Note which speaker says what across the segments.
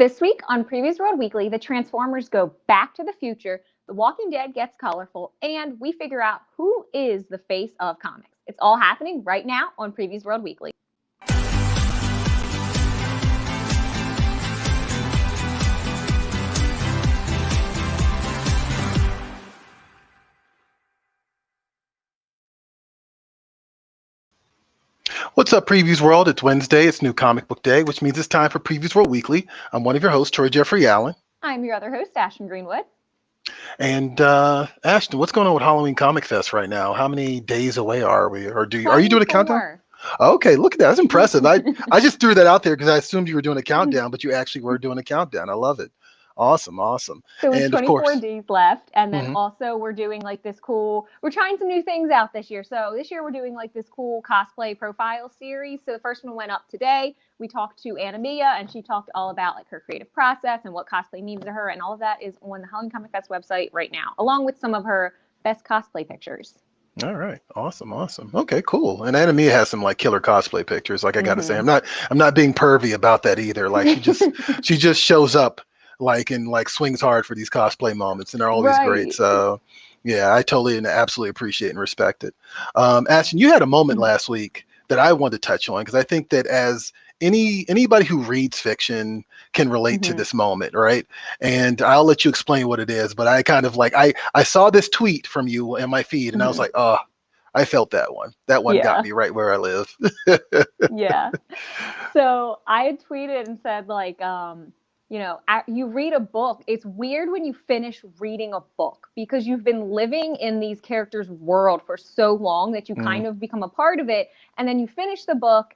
Speaker 1: This week on Previews World Weekly, the Transformers go back to the future, The Walking Dead gets colorful, and we figure out who is the face of comics. It's all happening right now on Previews World Weekly.
Speaker 2: What's up, Previews World? It's Wednesday. It's New Comic Book Day, which means it's time for Previews World Weekly. I'm one of your hosts, Troy Jeffrey Allen.
Speaker 1: I'm your other host, Ashton Greenwood.
Speaker 2: And Ashton, what's going on with Halloween Comic Fest right now? How many days away are we? Or are you doing a countdown? Okay, look at that. That's impressive. I just threw that out there because I assumed you were doing a countdown, but you actually were doing a countdown. I love it. Awesome, awesome.
Speaker 1: So it's 24 days left, and then also we're doing like this cool, we're trying some new things out this year. So this year we're doing like this cool cosplay profile series. So the first one went up today. We talked to Anna-Mia, and she talked all about like her creative process and what cosplay means to her, and all of that is on the Halloween Comic Fest website right now, along with some of her best cosplay pictures.
Speaker 2: All right, awesome. Okay, cool. And Anna-Mia has some like killer cosplay pictures. Like I gotta say, I'm not being pervy about that either. Like she just shows up and swings hard for these cosplay moments, and they're always great. So yeah, I totally and absolutely appreciate and respect it. Ashton, you had a moment last week that I wanted to touch on because I think that as anybody who reads fiction can relate to this moment, right? And I'll let you explain what it is, but I kind of like I saw this tweet from you in my feed, and I was like, oh, I felt that one. That one got me right where I live.
Speaker 1: Yeah. So I had tweeted and said like, you know, you read a book. It's weird when you finish reading a book because you've been living in these characters' world for so long that you kind of become a part of it. And then you finish the book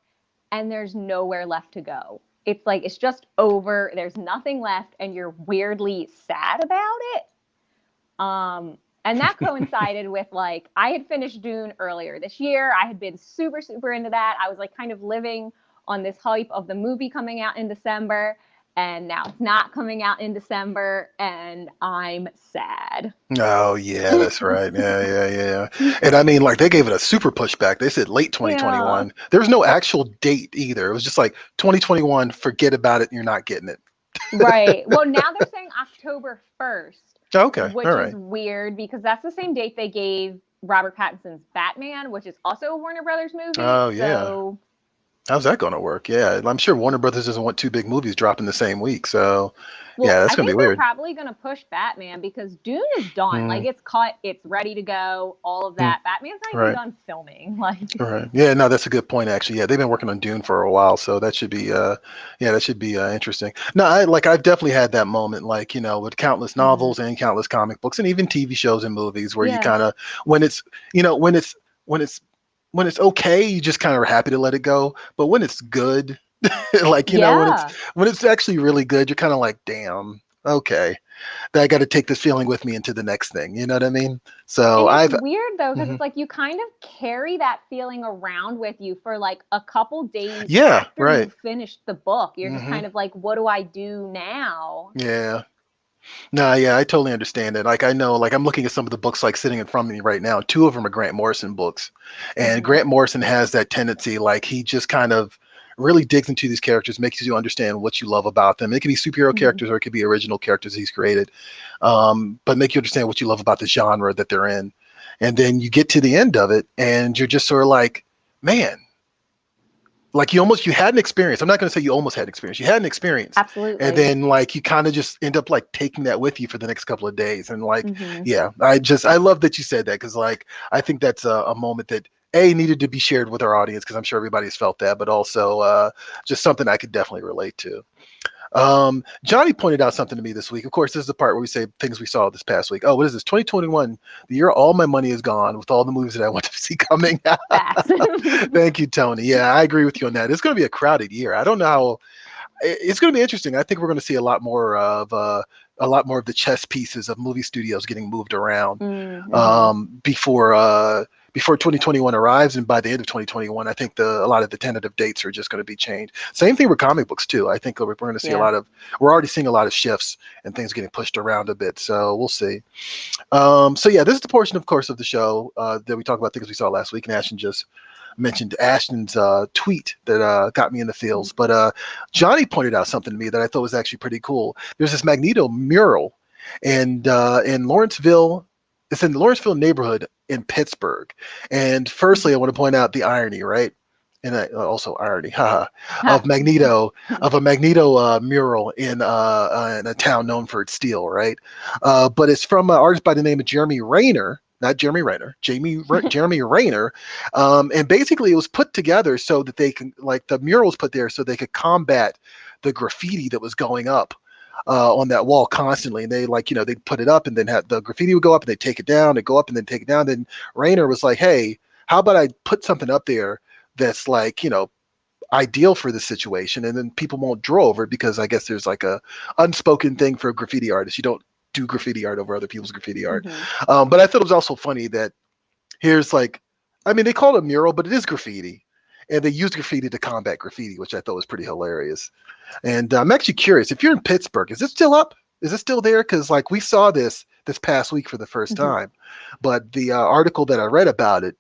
Speaker 1: and there's nowhere left to go. It's like, it's just over. There's nothing left. And you're weirdly sad about it. And that coincided with like, I had finished Dune earlier this year. I had been super, super into that. I was like kind of living on this hype of the movie coming out in December. And now it's not coming out in December, and I'm sad.
Speaker 2: Oh, yeah, that's right. Yeah. And I mean, like, they gave it a super pushback. They said late 2021. Yeah. There was no actual date either. It was just like 2021, forget about it, you're not getting it.
Speaker 1: Right. Well, now they're saying October 1st.
Speaker 2: Okay.
Speaker 1: Which is weird because that's the same date they gave Robert Pattinson's Batman, which is also a Warner Brothers movie.
Speaker 2: Oh, yeah. So how's that going to work? Yeah, I'm sure Warner Brothers doesn't want two big movies dropping the same week. So, yeah, that's going to be weird.
Speaker 1: They're probably going to push Batman because Dune is done. Like, it's cut. It's ready to go. All of that. Batman's not even done filming. Like,
Speaker 2: right. Yeah, no, that's a good point, actually. Yeah, they've been working on Dune for a while. So that should be, interesting. No, I've definitely had that moment, like, you know, with countless novels and countless comic books and even TV shows and movies where you kind of, when it's okay, you just kind of are happy to let it go. But when it's good, like, you know, when it's actually really good, you're kind of like, damn, okay, I got to take this feeling with me into the next thing. You know what I mean? So
Speaker 1: it's weird though, because it's like you kind of carry that feeling around with you for like a couple days after you finished the book. You're just kind of like, what do I do now?
Speaker 2: Yeah. No, yeah, I totally understand it. Like, I know, like, I'm looking at some of the books like sitting in front of me right now. Two of them are Grant Morrison books, and Grant Morrison has that tendency, like, he just kind of really digs into these characters, makes you understand what you love about them. It could be superhero characters or it could be original characters he's created, but make you understand what you love about the genre that they're in. And then you get to the end of it, and you're just sort of like, man. Like you had an experience. I'm not going to say you almost had an experience. You had an experience.
Speaker 1: Absolutely.
Speaker 2: And then like you kind of just end up like taking that with you for the next couple of days. And like, I love that you said that because like I think that's a moment that needed to be shared with our audience because I'm sure everybody's felt that, but also just something I could definitely relate to. Johnny pointed out something to me this week. Of course, this is the part where we say things we saw this past week. Oh, what is this? 2021, the year all my money is gone with all the movies that I want to see coming out. Thank you, Tony. Yeah, I agree with you on that. It's going to be a crowded year. I don't know how. It's going to be interesting. I think we're going to see a lot more of the chess pieces of movie studios getting moved around before 2021 arrives, and by the end of 2021, I think a lot of the tentative dates are just going to be changed. Same thing with comic books too. I think we're going to see we're already seeing a lot of shifts and things getting pushed around a bit. So we'll see. So yeah, this is the portion, of course, of the show that we talk about things we saw last week, and Ashton just mentioned Ashton's tweet that got me in the feels. But Johnny pointed out something to me that I thought was actually pretty cool. There's this Magneto mural, and in Lawrenceville, it's in the Lawrenceville neighborhood in Pittsburgh. And firstly, I want to point out the irony, right? And also irony, haha, of a Magneto mural in a town known for its steel, right? But it's from an artist by the name of Jeremy Rayner, not Jeremy Renner, Jeremy Rayner, and basically it was put together so that they can, like, the mural was put there so they could combat the graffiti that was going up on that wall constantly. And they, like, they put it up and then the graffiti would go up and they take it down, and go up and then take it down. Then Rayner was like, hey, how about I put something up there that's like, ideal for this situation, and then people won't draw over it, because I guess there's like a unspoken thing for graffiti artists. You don't do graffiti art over other people's graffiti art. But I thought it was also funny that here's like, I mean, they call it a mural, but it is graffiti, and they use graffiti to combat graffiti, which I thought was pretty hilarious. And I'm actually curious, if you're in Pittsburgh, is it still up? Is it still there? Because like we saw this past week for the first time, but the article that I read about it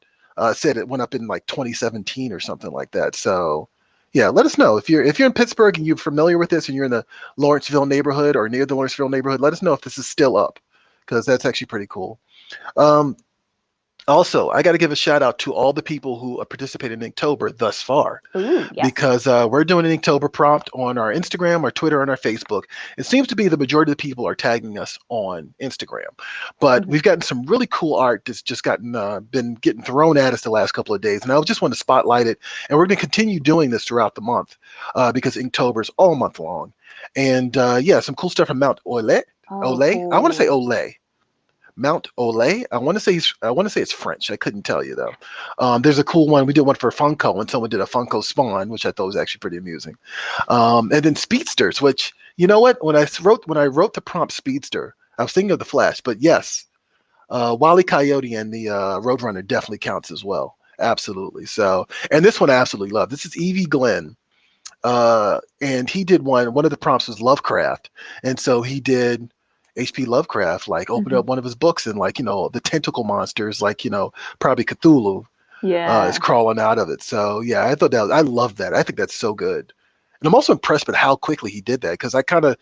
Speaker 2: said it went up in like 2017 or something like that. So yeah, let us know if you're in Pittsburgh and you're familiar with this, and you're in the Lawrenceville neighborhood or near the Lawrenceville neighborhood. Let us know if this is still up, because that's actually pretty cool. Also, I got to give a shout out to all the people who participated in Inktober thus far.
Speaker 1: Ooh, yes.
Speaker 2: Because we're doing an Inktober prompt on our Instagram, our Twitter, and our Facebook. It seems to be the majority of the people are tagging us on Instagram, but we've gotten some really cool art that's just been getting thrown at us the last couple of days, and I just want to spotlight it. And we're going to continue doing this throughout the month because Inktober is all month long. And yeah, some cool stuff from Mount Ole. Cool. I want to say Ole. Mount Ole. I want to say it's French. I couldn't tell you though. There's a cool one. We did one for Funko, and someone did a Funko Spawn, which I thought was actually pretty amusing. And then Speedsters, which, you know what? When I wrote the prompt Speedster, I was thinking of the Flash, but yes, Wile E. Coyote and the Roadrunner definitely counts as well. Absolutely. So, and this one I absolutely love. This is Evie Glenn. And he did one of the prompts was Lovecraft, and so he did H.P. Lovecraft, like opened up one of his books, and like, the tentacle monsters, like, probably Cthulhu is crawling out of it. So yeah, I thought I love that. I think that's so good. And I'm also impressed with how quickly he did that, because I kind of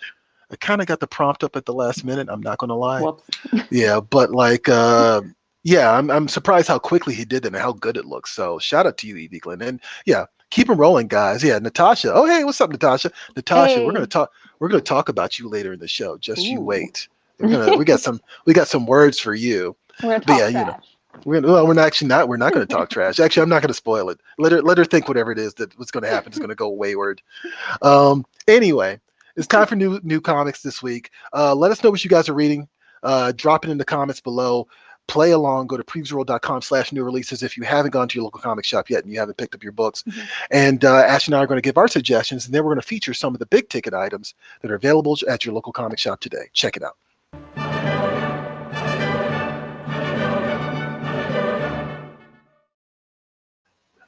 Speaker 2: got the prompt up at the last minute. I'm not going to lie.
Speaker 1: Whoops.
Speaker 2: Yeah, but like, yeah, I'm surprised how quickly he did that and how good it looks. So shout out to you, Evie Glenn. And yeah, keep them rolling, guys. Yeah, Natasha. Oh, hey, what's up, Natasha? Natasha,
Speaker 1: hey.
Speaker 2: We're gonna talk about you later in the show. Just you wait. We got some words for you.
Speaker 1: We're gonna talk trash.
Speaker 2: We're not going to talk trash. Actually, I'm not going to spoil it. Let her think whatever it is that what's going to happen is going to go wayward. Anyway, it's time for new comics this week. Let us know what you guys are reading. Drop it in the comments below. Play along. Go to PREVIEWSworld.com/new releases if you haven't gone to your local comic shop yet and you haven't picked up your books. And Ash and I are going to give our suggestions, and then we're going to feature some of the big ticket items that are available at your local comic shop today. Check it out.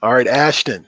Speaker 2: All right, Ashton,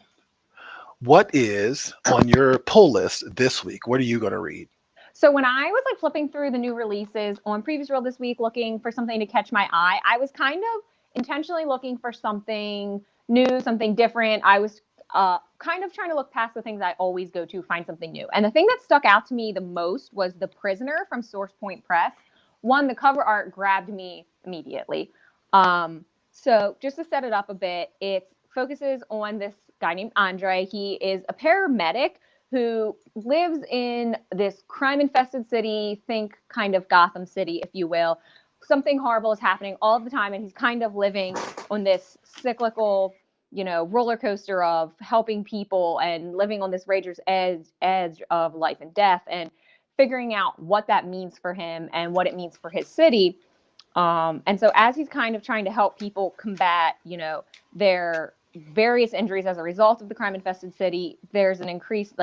Speaker 2: what is on your pull list this week? What are you going to read?
Speaker 1: So when I was like flipping through the new releases on PREVIEWSworld this week, looking for something to catch my eye, I was kind of intentionally looking for something new, something different. I was kind of trying to look past the things I always go to, find something new. And the thing that stuck out to me the most was The Prisoner from Source Point Press. One, the cover art grabbed me immediately. So just to set it up a bit, it focuses on this guy named Andre. He is a paramedic who lives in this crime-infested city, think kind of Gotham City, if you will. Something horrible is happening all the time, and he's kind of living on this cyclical, roller coaster of helping people and living on this razor's edge of life and death, and figuring out what that means for him and what it means for his city. And so as he's kind of trying to help people combat, their various injuries as a result of the crime-infested city, there's an increased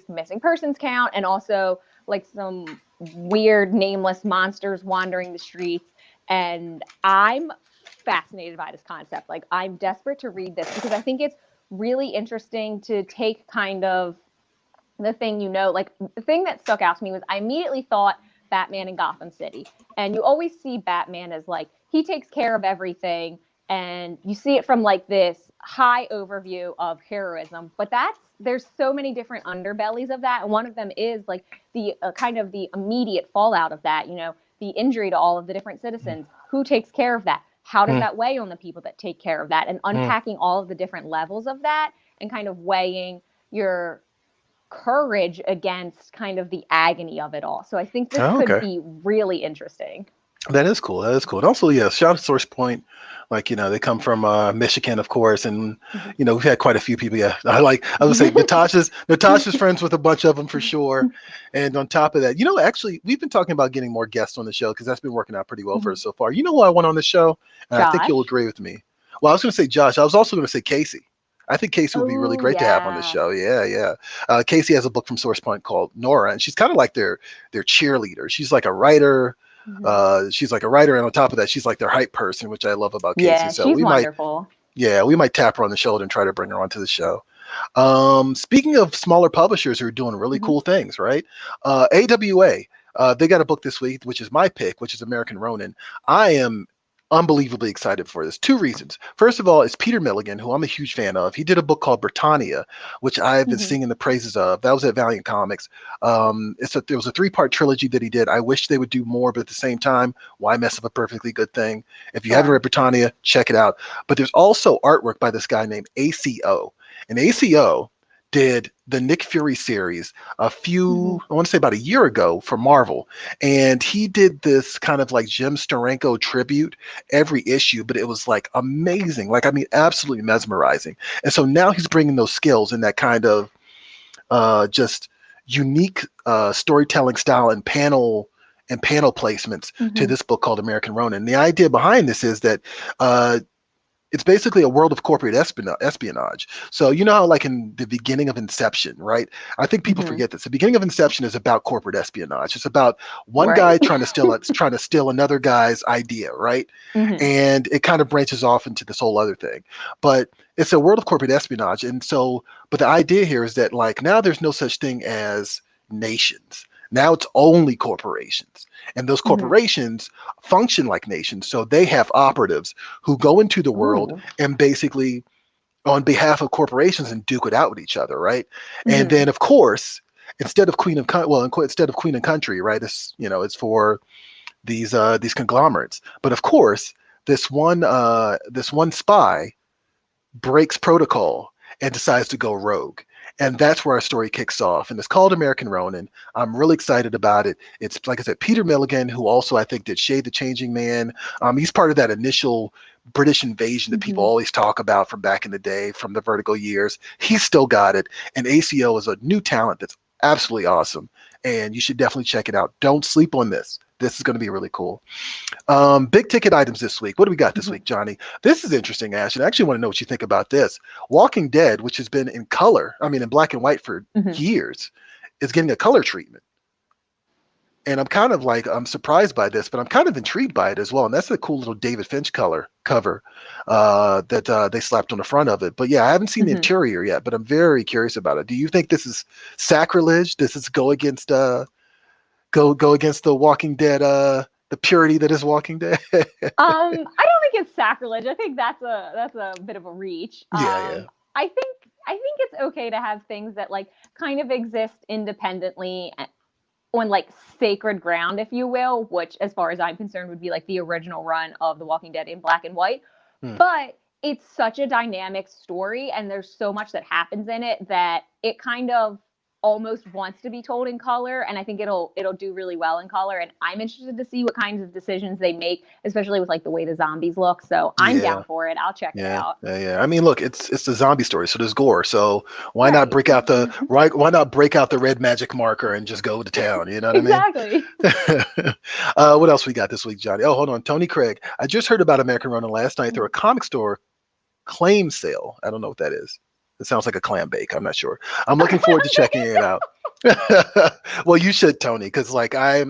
Speaker 1: missing persons count, and also like some weird nameless monsters wandering the streets. And I'm fascinated by this concept. Like, I'm desperate to read this because I think it's really interesting to take kind of the thing, like the thing that stuck out to me was I immediately thought Batman in Gotham City. And you always see Batman as like, he takes care of everything. And you see it from like this high overview of heroism, but there's so many different underbellies of that, and one of them is like the kind of the immediate fallout of that, you know, the injury to all of the different citizens. Who takes care of that? How does that weigh on the people that take care of that? And unpacking all of the different levels of that, and kind of weighing your courage against kind of the agony of it all. So I think this could be really interesting.
Speaker 2: That is cool. That is cool. And also, yeah, shout out to Source Point. Like, you know, they come from Michigan, of course, and you know, we've had quite a few people. Yeah, I would say Natasha's friends with a bunch of them for sure. And on top of that, you know, actually, we've been talking about getting more guests on the show because that's been working out pretty well for us so far. You know who I want on the show, and I think you'll agree with me. Well, I was going to say Josh. I was also going to say Casey. I think Casey would be really great to have on the show. Yeah. Casey has a book from Source Point called Nora, and she's kind of like their cheerleader. She's like a writer. She's like a writer, and on top of that, she's like their hype person, which I love about Casey.
Speaker 1: Yeah,
Speaker 2: so
Speaker 1: she's wonderful.
Speaker 2: We might tap her on the shoulder and try to bring her onto the show. Speaking of smaller publishers who are doing really cool things, right? AWA, they got a book this week, which is my pick, which is American Ronin. I am unbelievably excited for this. Two reasons. First of all, it's Peter Milligan, who I'm a huge fan of. He did a book called Britannia, which I've been singing the praises of. That was at Valiant Comics. There was a 3-part trilogy that he did. I wish they would do more, but at the same time, why mess up a perfectly good thing? If you haven't read Britannia, check it out. But there's also artwork by this guy named ACO. And ACO did the Nick Fury series I want to say about a year ago for Marvel. And he did this kind of like Jim Steranko tribute every issue, but it was like amazing. Like, I mean, absolutely mesmerizing. And so now he's bringing those skills and that kind of just unique storytelling style and panel placements to this book called American Ronin. The idea behind this is that it's basically a world of corporate espionage. So you know how like in the beginning of Inception, right? I think people forget this. The beginning of Inception is about corporate espionage. It's about one guy trying to steal another guy's idea, right? And it kind of branches off into this whole other thing. But it's a world of corporate espionage. And so, but the idea here is that like now there's no such thing as nations. Now it's only corporations. And those corporations function like nations. So they have operatives who go into the world and basically on behalf of corporations and duke it out with each other, right? And then of course, instead of Queen and Country, right? It's, you know, it's for these conglomerates. But of course, this one spy breaks protocol and decides to go rogue. And that's where our story kicks off. And it's called American Ronin. I'm really excited about it. It's, like I said, Peter Milligan, who also I think did Shade the Changing Man. He's part of that initial British invasion that people always talk about from back in the day, from the Vertigo years. He's still got it. And ACO is a new talent that's absolutely awesome. And you should definitely check it out. Don't sleep on this. This is going to be really cool. Big ticket items this week. What do we got this week, Johnny? This is interesting, Ash. And I actually want to know what you think about this. Walking Dead, which has been in color, I mean, in black and white for years, is getting a color treatment. And I'm kind of like, I'm surprised by this, but I'm kind of intrigued by it as well. And that's a cool little David Finch cover that they slapped on the front of it. But yeah, I haven't seen the interior yet, but I'm very curious about it. Do you think this is sacrilege? Does this go against go against the Walking Dead, the purity that is Walking Dead?
Speaker 1: I don't think it's sacrilege. I think that's a bit of a reach. I think it's okay to have things that like kind of exist independently on like sacred ground, if you will, which as far as I'm concerned would be like the original run of The Walking Dead in black and white. But it's such a dynamic story and there's so much that happens in it that it kind of almost wants to be told in color, and I think it'll do really well in color. And I'm interested to see what kinds of decisions they make, especially with like the way the zombies look. So I'm down for it. I'll check it out.
Speaker 2: Yeah. I mean, look, it's the zombie story, so there's gore. So why not break out the Why not break out the red magic marker and just go to town? You know what I mean?
Speaker 1: Exactly.
Speaker 2: What else we got this week, Johnny? Oh, hold on, Tony Craig. I just heard about American Ronin last night through a comic store claim sale. I don't know what that is. It sounds like a clam bake. I'm not sure. I'm looking forward to checking it out. Well, you should, Tony, because like I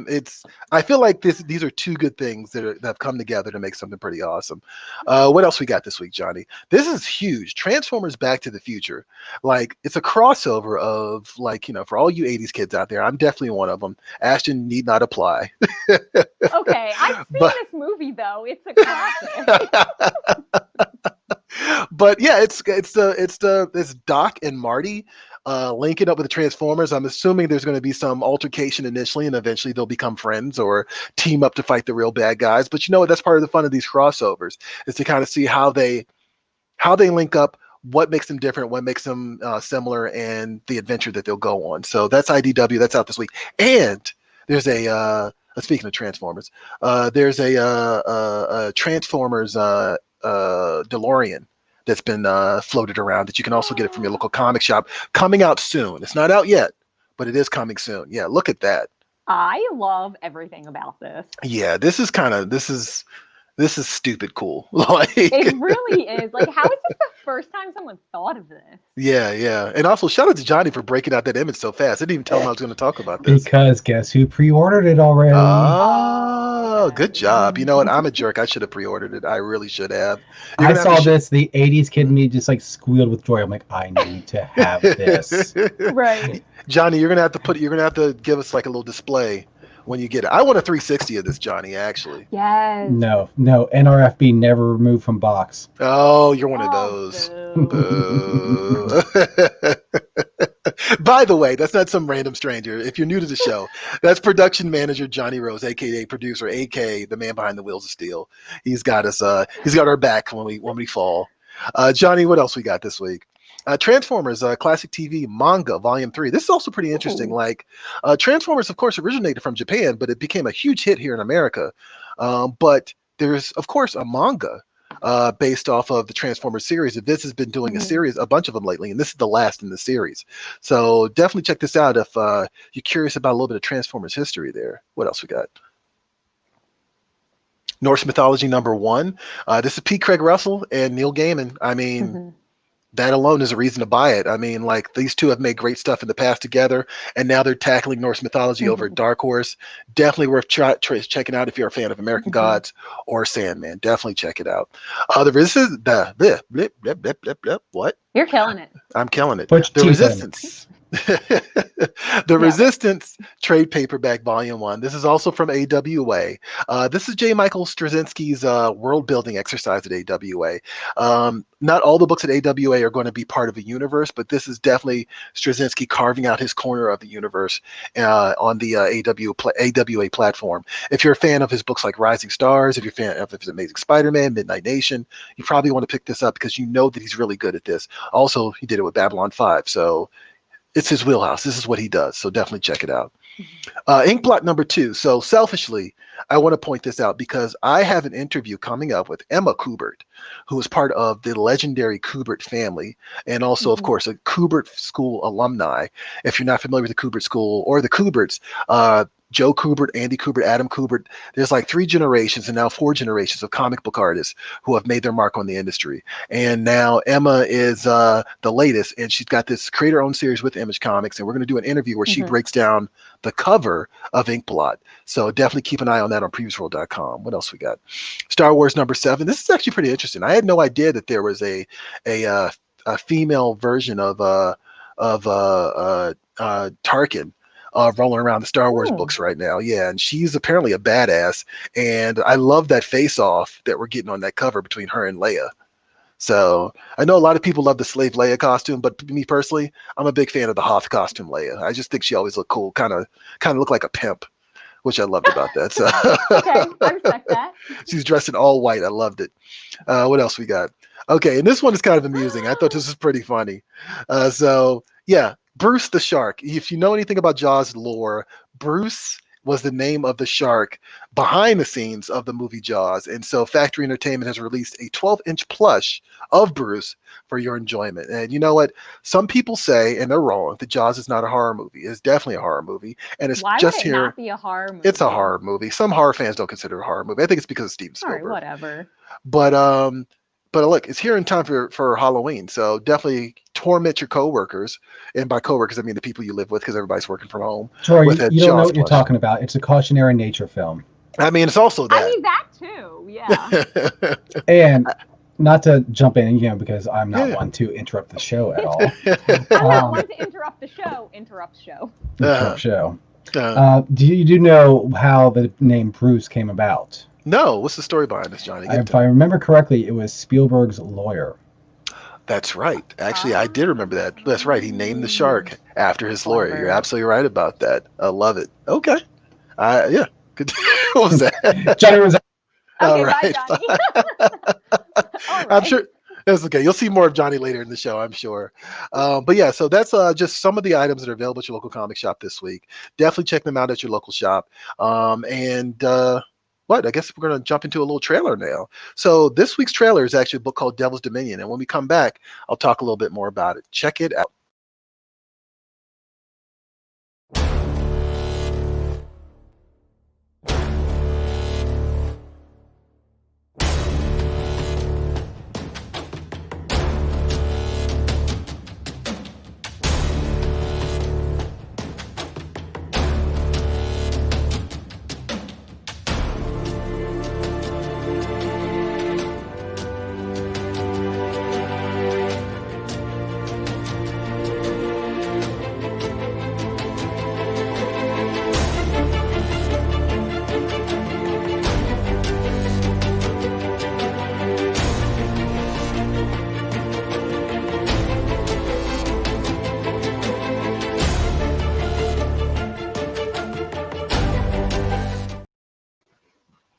Speaker 2: feel like these are two good things that have come together to make something pretty awesome. What else we got this week, Johnny? This is huge. Transformers Back to the Future. Like it's a crossover of like, you know, for all you 80s kids out there, I'm definitely one of them. Ashton need not apply.
Speaker 1: Okay, I've seen this movie though. It's a classic.
Speaker 2: But yeah, it's Doc and Marty linking up with the Transformers. I'm assuming there's going to be some altercation initially, and eventually they'll become friends or team up to fight the real bad guys. But you know what? That's part of the fun of these crossovers, is to kind of see how they link up, what makes them different, what makes them similar, and the adventure that they'll go on. So that's IDW. That's out this week. And there's speaking of Transformers, there's a Transformers DeLorean that's been floated around that you can also get it from your local comic shop, coming out soon. It's not out yet, but it is coming soon. Yeah, look at that.
Speaker 1: I love everything about this.
Speaker 2: Yeah, this is stupid cool. Like,
Speaker 1: it really is. Like, how is this the first time someone thought of this?
Speaker 2: Yeah. And also, shout out to Johnny for breaking out that image so fast. I didn't even tell him I was going to talk about this.
Speaker 3: Because guess who pre-ordered it already?
Speaker 2: Oh, good job. You know what? I'm a jerk. I should have pre-ordered it. I really should have.
Speaker 3: I saw this. The 80s kid in me just like squealed with joy. I'm like, I need to have this.
Speaker 1: Right.
Speaker 2: Johnny, you're going to have to give us like a little display when you get it. I want a 360 of this, Johnny, actually.
Speaker 1: Yes.
Speaker 3: No, NRFB never removed from box.
Speaker 2: Oh, you're one of those. Boo. By the way, that's not some random stranger. If you're new to the show, that's production manager Johnny Rose, aka producer, aka the man behind the wheels of steel. He's got us. He's got our back when we fall. Johnny, what else we got this week? Transformers Classic TV Manga Volume 3. This is also pretty interesting.
Speaker 1: Ooh.
Speaker 2: Like, Transformers, of course, originated from Japan, but it became a huge hit here in America. But there's, of course, a manga based off of the Transformers series. This has been doing a bunch of them lately, and this is the last in the series. So definitely check this out if you're curious about a little bit of Transformers history there. What else we got? Norse Mythology #1. This is P. Craig Russell and Neil Gaiman. I mean, that alone is a reason to buy it. I mean, like, these two have made great stuff in the past together, and now they're tackling Norse mythology over at Dark Horse. Definitely worth checking out if you're a fan of American Gods or Sandman. Definitely check it out. What?
Speaker 1: You're killing it.
Speaker 2: I'm killing it.
Speaker 3: The
Speaker 2: Resistance. The Resistance trade paperback Volume 1. This is also from AWA. This is J. Michael Straczynski's world building exercise at AWA. Not all the books at AWA are going to be part of a universe, but this is definitely Straczynski carving out his corner of the universe on the AWA platform. If you're a fan of his books like Rising Stars, if you're a fan of his Amazing Spider-Man, Midnight Nation, you probably want to pick this up because you know that he's really good at this. Also, he did it with Babylon 5, so it's his wheelhouse. This is what he does, so definitely check it out. Inkblot #2. So selfishly, I want to point this out because I have an interview coming up with Emma Kubert, who is part of the legendary Kubert family, and also, of course, a Kubert School alumni. If you're not familiar with the Kubert School or the Kuberts, Joe Kubert, Andy Kubert, Adam Kubert, there's like 3 generations and now 4 generations of comic book artists who have made their mark on the industry. And now Emma is the latest, and she's got this creator-owned series with Image Comics, and we're going to do an interview where she breaks down the cover of Inkblot. So definitely keep an eye on that on PREVIEWSworld.com. What else we got? Star Wars #7. This is actually pretty interesting. I had no idea that there was a female version of Tarkin rolling around the Star Wars books right now. Yeah, and she's apparently a badass, and I love that face-off that we're getting on that cover between her and Leia. So I know a lot of people love the Slave Leia costume, but me personally, I'm a big fan of the Hoth costume Leia. I just think she always looked cool, kind of looked like a pimp, which I loved about that. So
Speaker 1: okay, I respect that.
Speaker 2: She's dressed in all white. I loved it. What else we got? Okay, and this one is kind of amusing. I thought this was pretty funny. So yeah, Bruce the Shark. If you know anything about Jaws lore, Bruce was the name of the shark behind the scenes of the movie Jaws. And so Factory Entertainment has released a 12-inch plush of Bruce for your enjoyment. And you know what? Some people say, and they're wrong, that Jaws is not a horror movie. It's definitely a horror movie. And it's
Speaker 1: Why
Speaker 2: just
Speaker 1: would it
Speaker 2: here.
Speaker 1: not be a horror movie?
Speaker 2: It's a horror movie. Some horror fans don't consider it a horror movie. I think it's because of Steven Spielberg.
Speaker 1: All right, whatever.
Speaker 2: But look, it's here in time for Halloween. So definitely torment your coworkers, and by coworkers I mean the people you live with, because everybody's working from home.
Speaker 3: Troy, you don't know what you're talking about. It's a cautionary nature film.
Speaker 2: I mean, it's also that.
Speaker 1: I mean, that too. Yeah.
Speaker 3: And not to jump in, because I'm not one to interrupt the show at all.
Speaker 1: I'm not one to interrupt the show. Interrupt show.
Speaker 3: Do you know how the name Bruce came about?
Speaker 2: No, what's the story behind this, Johnny?
Speaker 3: If I remember correctly, it was Spielberg's lawyer.
Speaker 2: That's right. Actually, I did remember that. That's right. He named the shark after his lawyer. You're absolutely right about that. I love it. Okay. Yeah. Good. What was that?
Speaker 3: Johnny was.
Speaker 2: All
Speaker 1: Okay,
Speaker 2: right.
Speaker 1: bye, Johnny. All
Speaker 2: I'm
Speaker 1: right.
Speaker 2: sure that's okay. You'll see more of Johnny later in the show, I'm sure. But yeah, so that's just some of the items that are available at your local comic shop this week. Definitely check them out at your local shop. What? I guess we're going to jump into a little trailer now. So this week's trailer is actually a book called Devil's Dominion. And when we come back, I'll talk a little bit more about it. Check it out.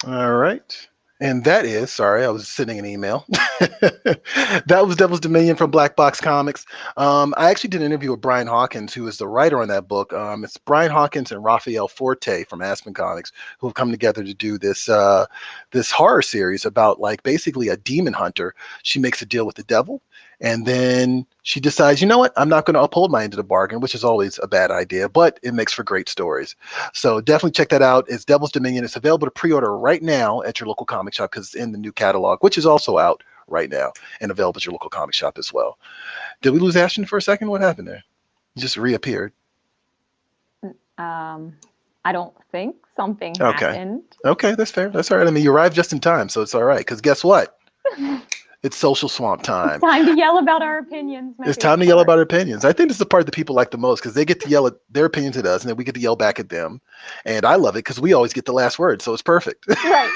Speaker 2: All right. And that is, sorry, I was sending an email. That was Devil's Dominion from Black Box Comics. I actually did an interview with Brian Hawkins, who is the writer on that book. It's Brian Hawkins and Raphael Forte from Aspen Comics who have come together to do this this horror series about like basically a demon hunter. She makes a deal with the devil, and then she decides, you know what, I'm not going to uphold my end of the bargain, which is always a bad idea, but it makes for great stories. So definitely check that out. It's Devil's Dominion. It's available to pre-order right now at your local comic shop because it's in the new catalog, which is also out right now and available at your local comic shop as well. Did we lose Ashton for a second? What happened there? He just reappeared.
Speaker 1: I don't think something happened.
Speaker 2: Okay, that's fair. That's all right. I mean, you arrived just in time, so it's all right. Because guess what? It's Social Swamp time.
Speaker 1: It's time to yell about our opinions.
Speaker 2: It's time to yell about our opinions. I think this is the part that people like the most because they get to yell at their opinions at us, and then we get to yell back at them. And I love it because we always get the last word, so it's perfect.
Speaker 1: Right.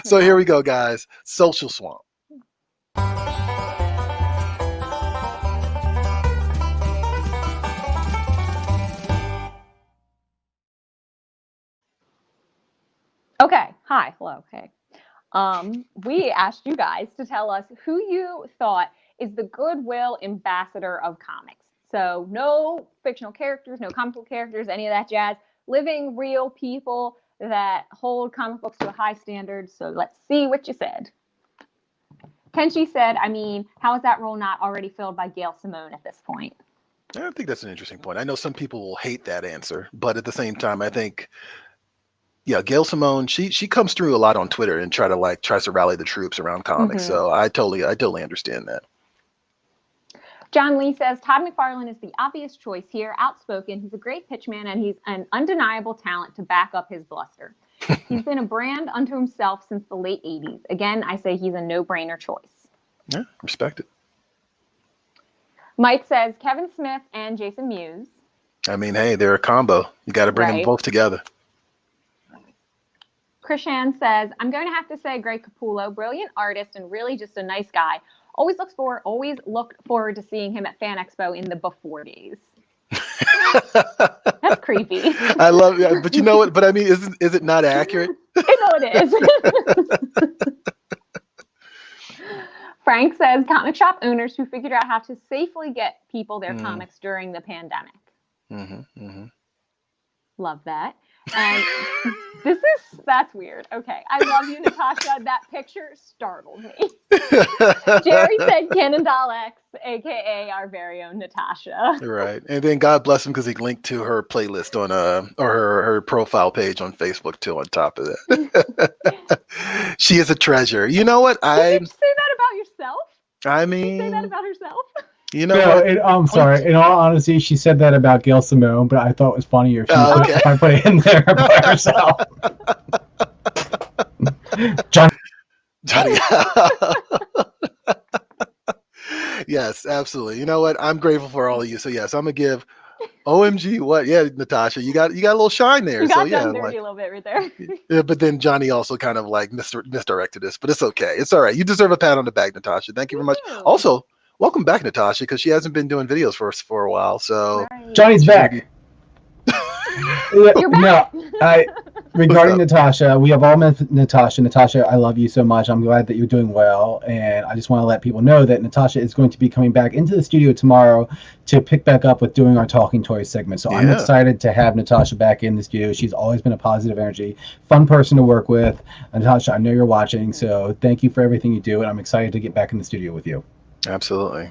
Speaker 2: So here we go, guys. Social Swamp.
Speaker 1: Okay. Hi. Hello. Hey. We asked you guys to tell us who you thought is the Goodwill ambassador of comics. So no fictional characters, no comic book characters, any of that jazz. Living, real people that hold comic books to a high standard. So let's see what you said. Kenshi said, I mean, how is that role not already filled by Gail Simone at this point?
Speaker 2: I think that's an interesting point. I know some people will hate that answer, but at the same time, I think, yeah, Gail Simone, she comes through a lot on Twitter and tries to rally the troops around comics. Mm-hmm. So I totally understand that.
Speaker 1: John Lee says Todd McFarlane is the obvious choice here. Outspoken, he's a great pitchman, and he's an undeniable talent to back up his bluster. He's been a brand unto himself since the late 80s. Again, I say he's a no-brainer choice.
Speaker 2: Yeah, respect it.
Speaker 1: Mike says Kevin Smith and Jason Mewes.
Speaker 2: I mean, hey, they're a combo. You got to bring them both together.
Speaker 1: Krishan says, I'm going to have to say Greg Capullo, brilliant artist and really just a nice guy. Always looked forward to seeing him at Fan Expo in the before days. That's creepy.
Speaker 2: I love it, but you know what? But I mean, is it not accurate?
Speaker 1: No, it is. Frank says comic shop owners who figured out how to safely get people their comics during the pandemic. Love that. And that's weird. Okay. I love you, Natasha. That picture startled me. Jerry said Cannon Doll X, aka our very own Natasha.
Speaker 2: Right. And then God bless him because he linked to her playlist on or her profile page on Facebook too on top of that. She is a treasure. You know what?
Speaker 1: Did you say that about yourself?
Speaker 2: I mean,
Speaker 1: did you say that about herself?
Speaker 2: You know,
Speaker 3: I'm sorry. In all honesty, she said that about Gail Simone, but I thought it was funnier if I put it in there by herself. Johnny.
Speaker 2: Yes, absolutely. You know what? I'm grateful for all of you. So yes, I'm gonna give OMG, what? Yeah, Natasha, you got a little shine there.
Speaker 1: You got
Speaker 2: yeah,
Speaker 1: done dirty a little bit right there.
Speaker 2: yeah, but then Johnny also kind of like misdirected us, but it's okay. It's all right. You deserve a pat on the back, Natasha. Thank you very much. Also, welcome back, Natasha, because she hasn't been doing videos for us for a while. So
Speaker 1: Right.
Speaker 3: Johnny's back.
Speaker 1: You're back.
Speaker 3: No, regarding Natasha, we have all met Natasha. Natasha, I love you so much. I'm glad that you're doing well, and I just want to let people know that Natasha is going to be coming back into the studio tomorrow to pick back up with doing our Talking Toys segment. So I'm excited to have Natasha back in the studio. She's always been a positive energy, fun person to work with. Natasha, I know you're watching, so thank you for everything you do, and I'm excited to get back in the studio with you.
Speaker 2: Absolutely.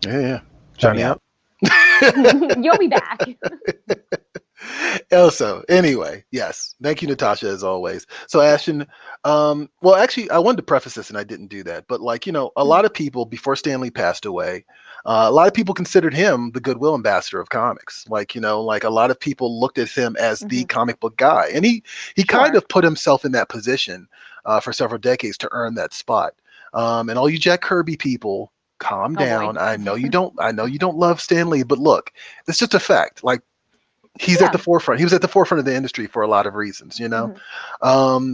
Speaker 2: Yeah.
Speaker 3: Johnny out.
Speaker 1: You'll be back.
Speaker 2: Also, anyway, yes, thank you, Natasha, as always. So Ashton, well, actually, I wanted to preface this and I didn't do that, but like, a lot of people before Stan Lee passed away, a lot of people considered him the Goodwill ambassador of comics. Like, like a lot of people looked at him as the comic book guy, and he kind of put himself in that position for several decades to earn that spot. And all you Jack Kirby people, calm down. I know you don't love Stan Lee, but look, it's just a fact. Like, he's at the forefront. He was at the forefront of the industry for a lot of reasons,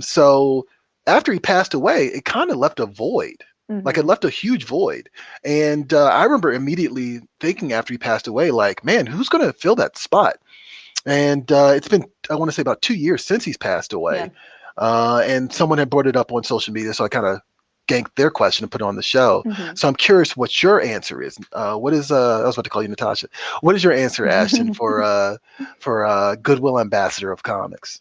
Speaker 2: So after he passed away, it kind of left a void. Like, it left a huge void. And I remember immediately thinking after he passed away, like, man, who's going to fill that spot? And it's been, I want to say, about 2 years since he's passed away. And someone had brought it up on social media, so I kind of ganked their question and put it on the show. So I'm curious what your answer is. What is I was about to call you Natasha. What is your answer, Ashton, for Goodwill ambassador of comics?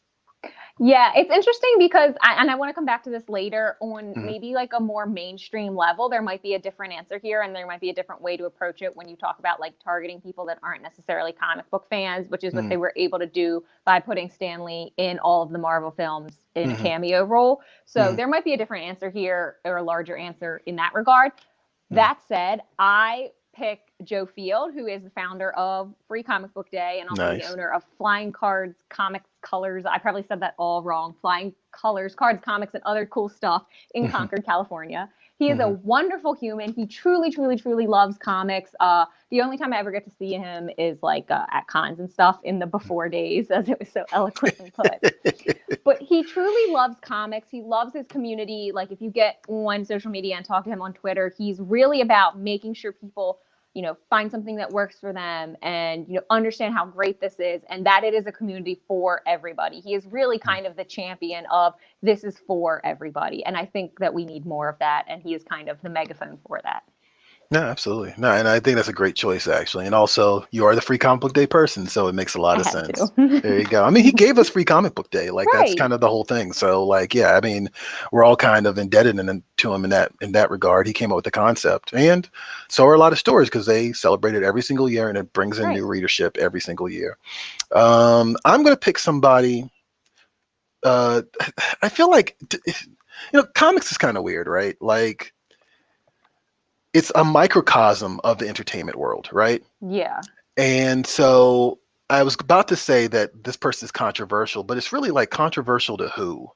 Speaker 1: Yeah, it's interesting because I want to come back to this later on maybe like a more mainstream level. There might be a different answer here, and there might be a different way to approach it when you talk about like targeting people that aren't necessarily comic book fans, which is what they were able to do by putting Stan Lee in all of the Marvel films in a cameo role. So there might be a different answer here, or a larger answer in that regard. That said, I pick Joe Field, who is the founder of Free Comic Book Day and also the owner of Flying Cards, Comics, Colors. I probably said that all wrong. Flying Colors, Cards, Comics, and other cool stuff in Concord, California. He is a wonderful human. He truly, truly, truly loves comics. The only time I ever get to see him is like at cons and stuff in the before days, as it was so eloquently put. But he truly loves comics. He loves his community. Like, if you get on social media and talk to him on Twitter, he's really about making sure people find something that works for them and, understand how great this is and that it is a community for everybody. He is really kind of the champion of this is for everybody. And I think that we need more of that. And he is kind of the megaphone for that.
Speaker 2: No, absolutely. No, and I think that's a great choice, actually. And also, you are the Free Comic Book Day person, so it makes a lot of sense. There you go. I mean, he gave us Free Comic Book Day. Like, that's kind of the whole thing. So, like, yeah, I mean, we're all kind of indebted to him in that regard. He came up with the concept. And so are a lot of stores, because they celebrate it every single year, and it brings in new readership every single year. I'm going to pick somebody. I feel like, comics is kind of weird, right? Like, it's a microcosm of the entertainment world, right?
Speaker 1: Yeah.
Speaker 2: And so I was about to say that this person is controversial, but it's really like controversial to who?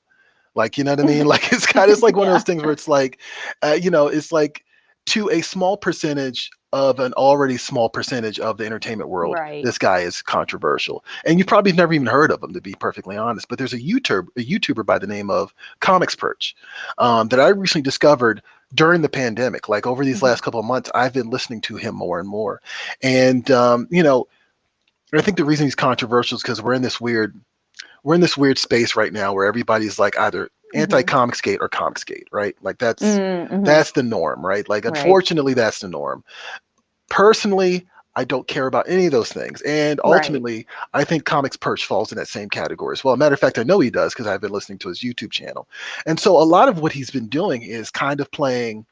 Speaker 2: Like, you know what I mean? Like, it's kind of like one of those things where it's like, it's like to a small percentage of an already small percentage of the entertainment world, this guy is controversial. And you probably never even heard of him, to be perfectly honest. But there's a YouTuber by the name of Comics Perch that I recently discovered during the pandemic. Like, over these last couple of months, I've been listening to him more and more. And, I think the reason he's controversial is because we're in this weird space right now where everybody's like either anti-Comicsgate or Comicsgate, right? Like, that's the norm, right? Like, unfortunately, that's the norm. Personally, I don't care about any of those things. And ultimately, I think Comics Perch falls in that same category as well. Matter of fact, I know he does, because I've been listening to his YouTube channel. And so a lot of what he's been doing is kind of playing,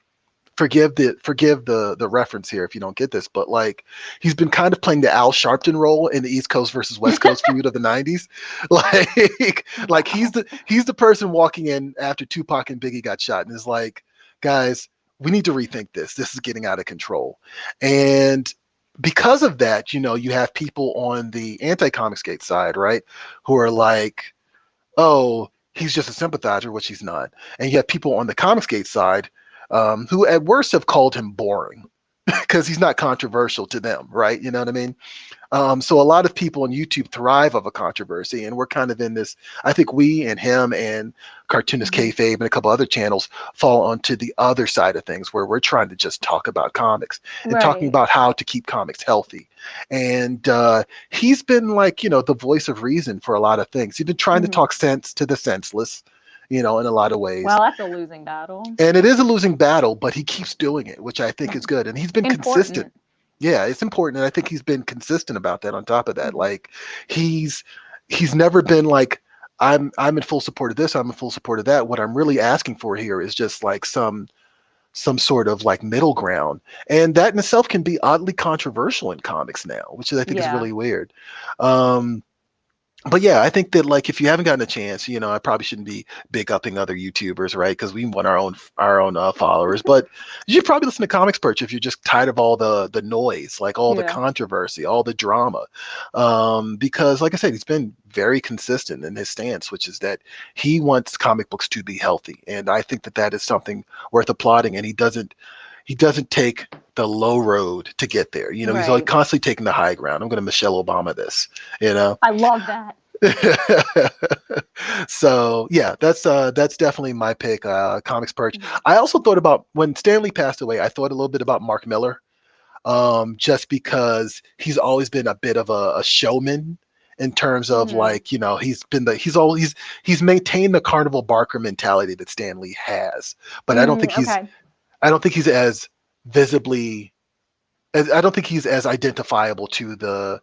Speaker 2: forgive the reference here if you don't get this, but like, he's been kind of playing the Al Sharpton role in the East Coast versus West Coast feud of the 90s. Like he's the person walking in after Tupac and Biggie got shot and is like, guys, we need to rethink this. This is getting out of control. And because of that, you have people on the anti-Comicsgate side, right, who are like, oh, he's just a sympathizer, which he's not. And you have people on the Comicsgate side who at worst have called him boring. because he's not controversial to them, right? You know what I mean? So a lot of people on YouTube thrive of a controversy, and we're kind of in this. I think we and him and Cartoonist Kayfabe and a couple other channels fall onto the other side of things, where we're trying to just talk about comics and talking about how to keep comics healthy. And he's been like, the voice of reason for a lot of things. He's been trying to talk sense to the senseless, in a lot of ways.
Speaker 1: Well, that's a losing battle.
Speaker 2: And it is a losing battle, but he keeps doing it, which I think is good. And he's been consistent. Yeah, it's important, and I think he's been consistent about that. On top of that, like he's never been like, I'm in full support of this, I'm in full support of that. What I'm really asking for here is just like some sort of like middle ground, and that in itself can be oddly controversial in comics now, which I think is really weird. But yeah, I think that like if you haven't gotten a chance, I probably shouldn't be big upping other YouTubers, right? Because we want our own followers. But you should probably listen to Comics Perch if you're just tired of all the noise, like all the controversy, all the drama. Because like I said, he's been very consistent in his stance, which is that he wants comic books to be healthy, and I think that is something worth applauding. And he doesn't take the low road to get there. He's like constantly taking the high ground. I'm going to Michelle Obama this,
Speaker 1: I love that.
Speaker 2: So yeah, that's definitely my pick, Comics Perch. I also thought about, when Stan Lee passed away, I thought a little bit about Mark Miller, just because he's always been a bit of a showman in terms of like, he's maintained the Carnival Barker mentality that Stan Lee has, but I don't think he's as visibly, I don't think he's as identifiable to the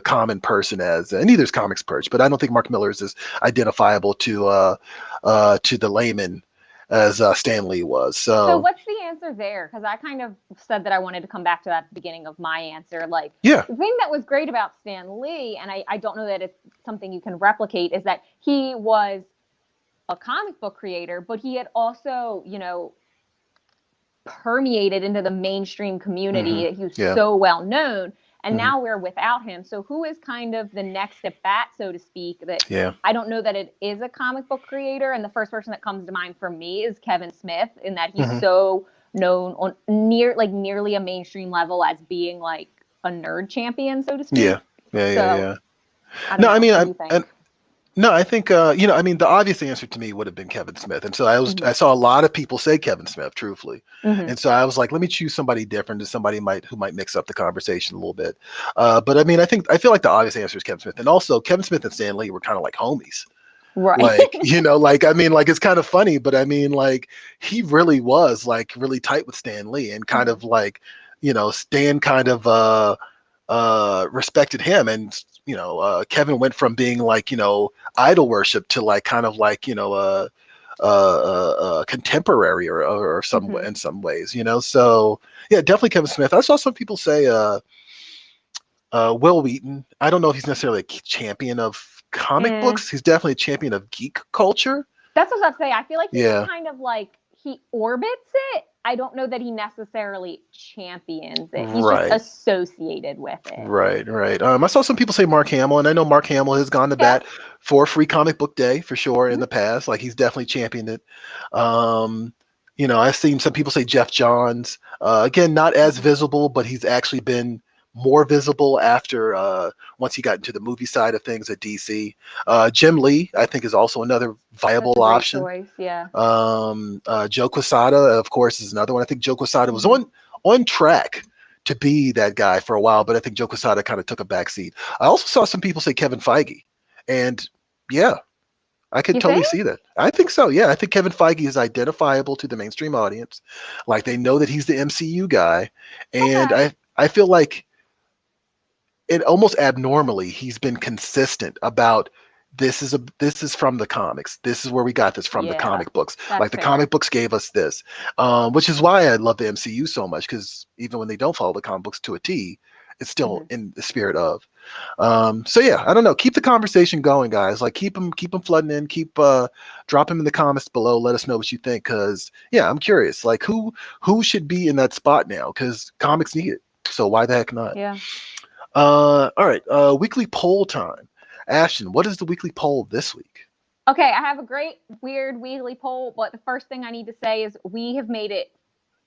Speaker 2: common person as, and neither is Comics Perch, but I don't think Mark Miller is as identifiable to the layman as Stan Lee was. So
Speaker 1: what's the answer there? Because I kind of said that I wanted to come back to that at the beginning of my answer. Like, the thing that was great about Stan Lee, and I don't know that it's something you can replicate, is that he was a comic book creator, but he had also, permeated into the mainstream community. He was so well known, and now we're without him. So who is kind of the next at bat, so to speak? That I don't know that it is a comic book creator, and the first person that comes to mind for me is Kevin Smith, in that he's so known on nearly a mainstream level as being like a nerd champion, so to speak.
Speaker 2: No, I think the obvious answer to me would have been Kevin Smith, and so I saw a lot of people say Kevin Smith, truthfully, and so I was like, let me choose somebody different, and somebody who might mix up the conversation a little bit. But I mean, I feel like the obvious answer is Kevin Smith, and also Kevin Smith and Stan Lee were kind of like homies,
Speaker 1: right?
Speaker 2: Like it's kind of funny, but I mean, like he really was like really tight with Stan Lee, and kind of like Stan kind of respected him, and Kevin went from being like idol worship to like kind of like contemporary or some in some ways, so yeah, definitely Kevin Smith. I saw some people say Will Wheaton. I don't know if he's necessarily a champion of comic books. He's definitely a champion of geek culture.
Speaker 1: That's what I was about to say. I feel like he's kind of like, he orbits it. I don't know that he necessarily champions it. He's just associated with it. Right.
Speaker 2: I saw some people say Mark Hamill, and I know Mark Hamill has gone to bat for Free Comic Book Day for sure in the past. Like he's definitely championed it. I've seen some people say Jeff Johns. Again, not as visible, but he's actually been more visible after once he got into the movie side of things at DC. Jim Lee, I think, is also another viable option.
Speaker 1: Choice, yeah.
Speaker 2: Joe Quesada, of course, is another one. I think Joe Quesada was on track to be that guy for a while, but I think Joe Quesada kind of took a backseat. I also saw some people say Kevin Feige, and I could totally see that. I think so. Yeah, I think Kevin Feige is identifiable to the mainstream audience. Like they know that he's the MCU guy, and I feel like it almost abnormally he's been consistent about this is from the comics. This is where we got this from, the comic books. Like the comic books gave us this, which is why I love the MCU so much, because even when they don't follow the comic books to a T, it's still in the spirit of. So yeah, I don't know. Keep the conversation going, guys. Like keep them flooding in. Keep drop them in the comments below. Let us know what you think, because I'm curious. Like who should be in that spot now? Because comics need it. So why the heck not?
Speaker 1: Yeah.
Speaker 2: All right. Weekly poll time. Ashton, what is the weekly poll this week?
Speaker 1: Okay, I have a great weird weekly poll, but the first thing I need to say is we have made it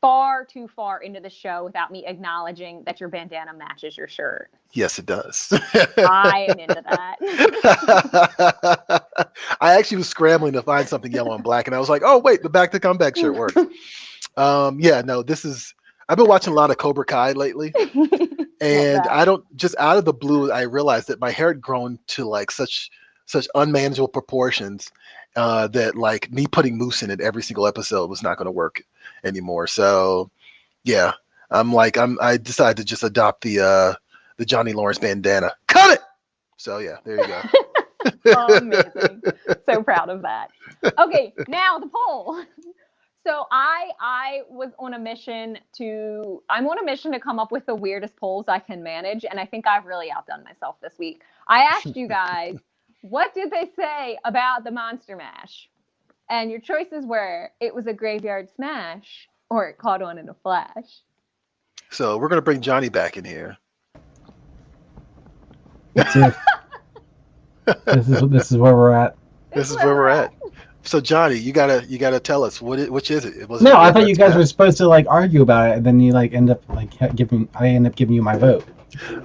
Speaker 1: far too far into the show without me acknowledging that your bandana matches your shirt.
Speaker 2: Yes, it does.
Speaker 1: I am into that.
Speaker 2: I actually was scrambling to find something yellow and black, and I was like, oh, wait, the Back to Comeback shirt works. Yeah, no, I've been watching a lot of Cobra Kai lately, and I don't, just out of the blue, I realized that my hair had grown to like such unmanageable proportions that like me putting mousse in it every single episode was not going to work anymore. So yeah, I decided to just adopt the Johnny Lawrence bandana. Cut it. So yeah, there you go.
Speaker 1: Amazing. So proud of that. Okay, now the poll. So I was on a mission to come up with the weirdest polls I can manage, and I think I've really outdone myself this week. I asked you guys, what did they say about the Monster Mash? And your choices were, it was a graveyard smash, or it caught on in a flash.
Speaker 2: So we're gonna bring Johnny back in here.
Speaker 3: That's it. This is where we're at.
Speaker 2: This is where we're at. So Johnny, you gotta tell us which is it?
Speaker 3: No, I thought you guys were supposed to like argue about it, and then you like end up giving you my vote.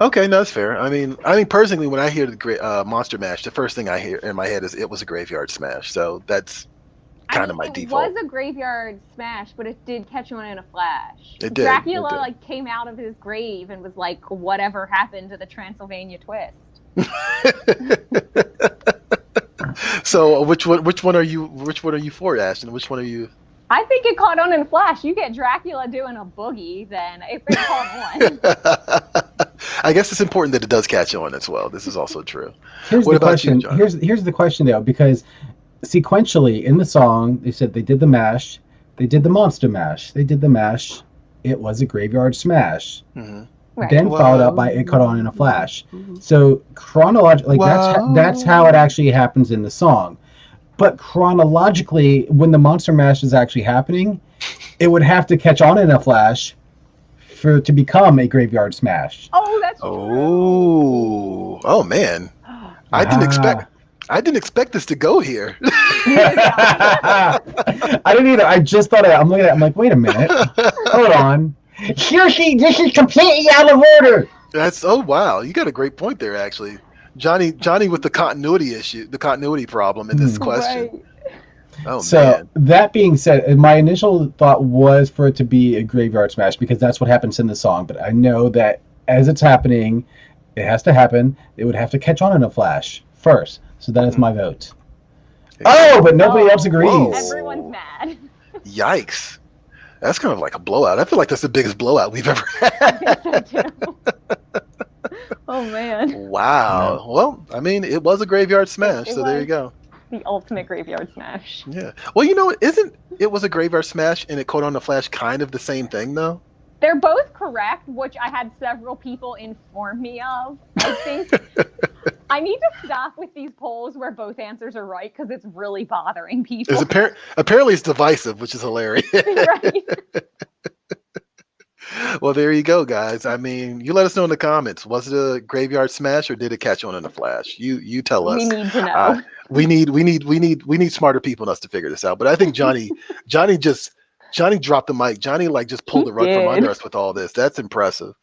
Speaker 2: Okay, no, that's fair. I mean, personally, when I hear the Monster Mash, the first thing I hear in my head is it was a graveyard smash. So that's kind of my default.
Speaker 1: It was a graveyard smash, but it did catch on in a flash.
Speaker 2: It did.
Speaker 1: Dracula like came out of his grave and was like, "Whatever happened to the Transylvania twist?"
Speaker 2: So which one are you for, Ashton? Which one are you?
Speaker 1: I think it caught on in a flash. You get Dracula doing a boogie, then it caught on.
Speaker 2: I guess it's important that it does catch on as well. This is also true.
Speaker 3: Here's the question. Here's the question though, because sequentially in the song they said they did the mash, they did the monster mash, they did the mash. It was a graveyard smash.
Speaker 2: Mm-hmm.
Speaker 1: Right.
Speaker 3: Then followed up by it caught on in a flash. So chronologically, that's how it actually happens in the song. But chronologically, when the monster mash is actually happening, it would have to catch on in a flash for it to become a graveyard smash.
Speaker 1: Oh, that's true.
Speaker 2: Oh man, I didn't expect this to go here.
Speaker 3: I didn't either. I just thought I'm looking at it. I'm like, wait a minute, hold on. This is completely out of order.
Speaker 2: Wow, you got a great point there, actually. Johnny with the continuity problem in this question.
Speaker 1: Right.
Speaker 2: Oh,
Speaker 3: so
Speaker 2: man.
Speaker 3: That being said, my initial thought was for it to be a graveyard smash because that's what happens in the song. But I know that as it's happening, it has to happen. It would have to catch on in a flash first. So that is my vote. Oh, but nobody else agrees.
Speaker 2: Whoa.
Speaker 1: Everyone's mad.
Speaker 2: Yikes. That's kind of like a blowout. I feel like that's the biggest blowout we've ever had.
Speaker 1: I think so too. Oh man.
Speaker 2: Wow. Well, I mean, it was a graveyard smash, so there you go.
Speaker 1: The ultimate graveyard smash.
Speaker 2: Yeah. Well, you know, it was a graveyard smash and it caught on the flash kind of the same thing though?
Speaker 1: They're both correct, which I had several people inform me of. I think I need to stop with these polls where both answers are right because it's really bothering people.
Speaker 2: Apparently it's divisive, which is hilarious.
Speaker 1: Right.
Speaker 2: Well, there you go, guys. I mean, you let us know in the comments. Was it a graveyard smash or did it catch on in a flash? You tell us.
Speaker 1: We need to know.
Speaker 2: We need smarter people than us to figure this out. But I think Johnny dropped the mic. Johnny just pulled the rug from under us with all this. That's impressive.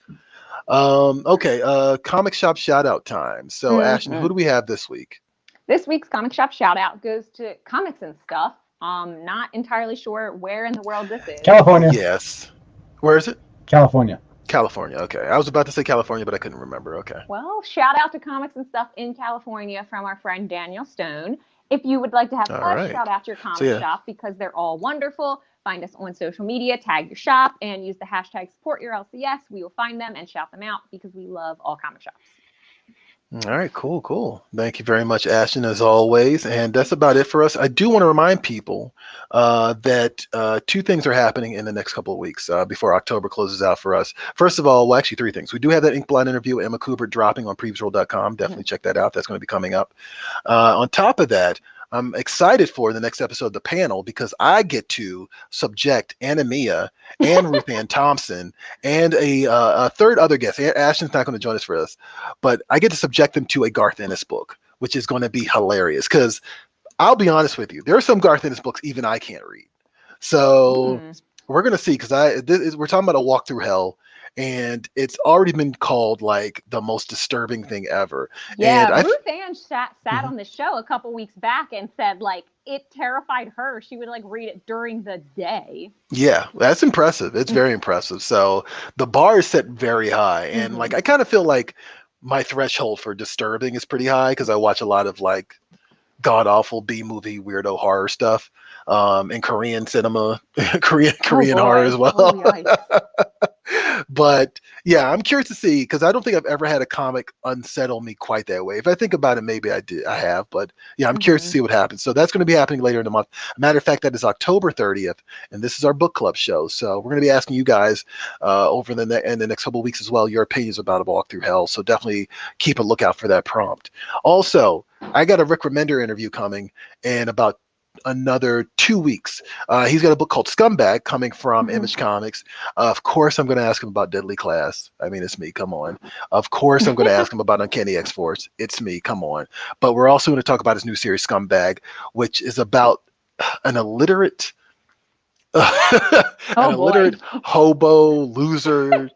Speaker 2: Okay, comic shop shout out time. So Ashton, who do we have this week?
Speaker 1: This week's comic shop shout out goes to Comics and Stuff. Not entirely sure where in the world this is.
Speaker 3: California.
Speaker 2: Yes. Where is it?
Speaker 3: California.
Speaker 2: Okay. I was about to say California, but I couldn't remember. Okay.
Speaker 1: Well, shout out to Comics and Stuff in California from our friend Daniel Stone. If you would like to have us shout out your comic shop because they're all wonderful, find us on social media, tag your shop, and use the hashtag #SupportYourLCS. We will find them and shout them out because we love all comic shops.
Speaker 2: All right, cool. Thank you very much, Ashton, as always. And that's about it for us. I do want to remind people that two things are happening in the next couple of weeks before October closes out for us. First of all, well, actually three things. We do have that Inkblind interview with Emma Kubert dropping on PREVIEWSworld.com. Definitely check that out. That's going to be coming up. On top of that, I'm excited for the next episode of the panel because I get to subject Anna-Mia and Ruth Ann Thompson and a third other guest. Ashton's not going to join us for this, but I get to subject them to a Garth Ennis book, which is going to be hilarious because I'll be honest with you, there are some Garth Ennis books even I can't read. So We're gonna see, because we're talking about a walk through hell, and it's already been called like the most disturbing thing ever.
Speaker 1: Yeah,
Speaker 2: And
Speaker 1: Ruth Ann sat
Speaker 2: Mhm.
Speaker 1: on the show a couple weeks back and said like it terrified her. She would like read it during the day.
Speaker 2: Yeah, that's impressive. It's very impressive. So the bar is set very high, and like I kind of feel like my threshold for disturbing is pretty high because I watch a lot of like god awful B movie weirdo horror stuff, and Korean cinema, Korean horror as well.
Speaker 1: Oh,
Speaker 2: But yeah, I'm curious to see, because I don't think I've ever had a comic unsettle me quite that way. If I think about it, maybe I have, but yeah, I'm curious to see what happens. So that's going to be happening later in the month. Matter of fact, that is October 30th, and this is our book club show. So we're going to be asking you guys over in the next couple of weeks as well your opinions about A Walk Through Hell. So definitely keep a lookout for that prompt. Also, I got a Rick Remender interview coming in about another 2 weeks. He's got a book called Scumbag coming from Image Comics. Of course, I'm going to ask him about Deadly Class. I mean, it's me. Come on. Of course, I'm going to ask him about Uncanny X-Force. It's me. Come on. But we're also going to talk about his new series, Scumbag, which is about an illiterate, hobo, loser,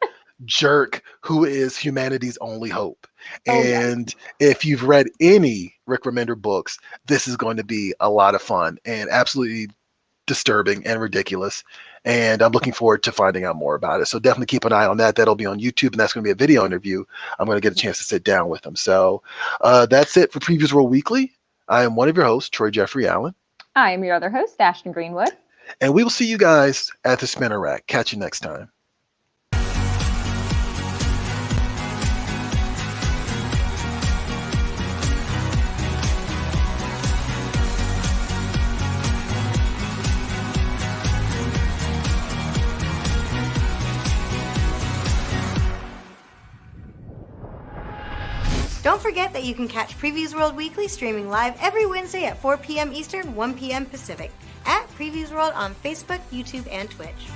Speaker 2: jerk who is humanity's only hope. And if you've read any Rick Remender books, this is going to be a lot of fun and absolutely disturbing and ridiculous. And I'm looking forward to finding out more about it. So definitely keep an eye on that. That'll be on YouTube, and that's going to be a video interview. I'm going to get a chance to sit down with him. So that's it for Previews World Weekly. I am one of your hosts, Troy Jeffrey Allen.
Speaker 1: I am your other host, Ashton Greenwood.
Speaker 2: And we will see you guys at the Spinner Rack. Catch you next time.
Speaker 4: Don't forget that you can catch Previews World Weekly streaming live every Wednesday at 4 p.m. Eastern, 1 p.m. Pacific at Previews World on Facebook, YouTube, and Twitch.